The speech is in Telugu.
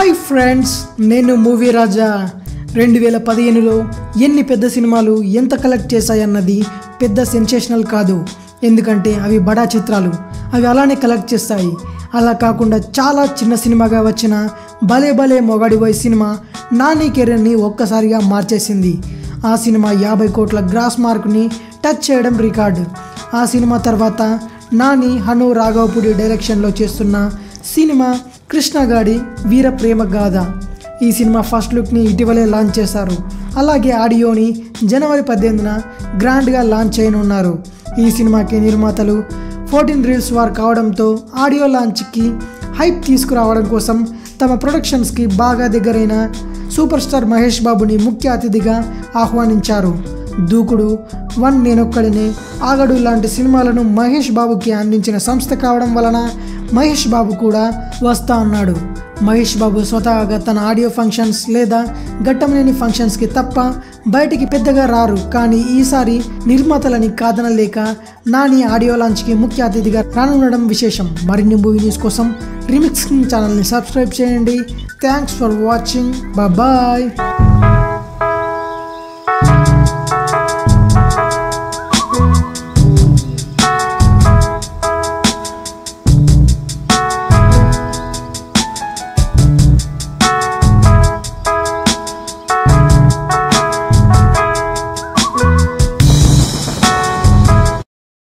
హాయ్ ఫ్రెండ్స్, నేను మూవీ రాజా. 2015లో ఎన్ని పెద్ద సినిమాలు ఎంత కలెక్ట్ చేశాయన్నది పెద్ద సెన్సేషనల్ కాదు, ఎందుకంటే అవి బడా చిత్రాలు, అవి అలానే కలెక్ట్ చేస్తాయి. అలా కాకుండా చాలా చిన్న సినిమాగా వచ్చిన భలే భలే మొగాడి బాయ్ సినిమా నాని కెరీర్ని ఒక్కసారిగా మార్చేసింది. ఆ సినిమా 50 కోట్ల గ్రాస్ మార్క్ని టచ్ చేయడం రికార్డు. ఆ సినిమా తర్వాత నాని, హను రాఘవపూడి డైరెక్షన్లో చేస్తున్న సినిమా కృష్ణగాడి వీర ప్రేమ గాథ. ఈ సినిమా ఫస్ట్ లుక్ని ఇటీవలే లాంచ్ చేశారు. అలాగే ఆడియోని జనవరి 18న గ్రాండ్గా లాంచ్ చేయనున్నారు. ఈ సినిమాకి నిర్మాతలు 14 రీల్స్ వార్ కావడంతో ఆడియో లాంచ్కి హైప్ తీసుకురావడం కోసం తమ ప్రొడక్షన్స్కి బాగా దగ్గరైన సూపర్ స్టార్ మహేష్ బాబుని ముఖ్య అతిథిగా ఆహ్వానించారు. దూకుడు, 1 నేనొక్కడినే, ఆగడు లాంటి సినిమాలను మహేష్ బాబుకి అందించిన సంస్థ కావడం వలన మహేష్ బాబు కూడా వస్తా అన్నాడు. మహేష్ బాబు స్వతహాగా తన ఆడియో ఫంక్షన్స్ లేదా ఘట్టమనేని ఫంక్షన్స్కి తప్ప బయటికి పెద్దగా రారు. కానీ ఈసారి నిర్మాతలని కాదనలేక నాని ఆడియో లాంచ్కి ముఖ్య అతిథిగా రానుండడం విశేషం. మరిన్ని మూవీ న్యూస్ కోసం రీమిక్స్ ఛానల్ని సబ్స్క్రైబ్ చేయండి. Thanks for watching. బాయ్.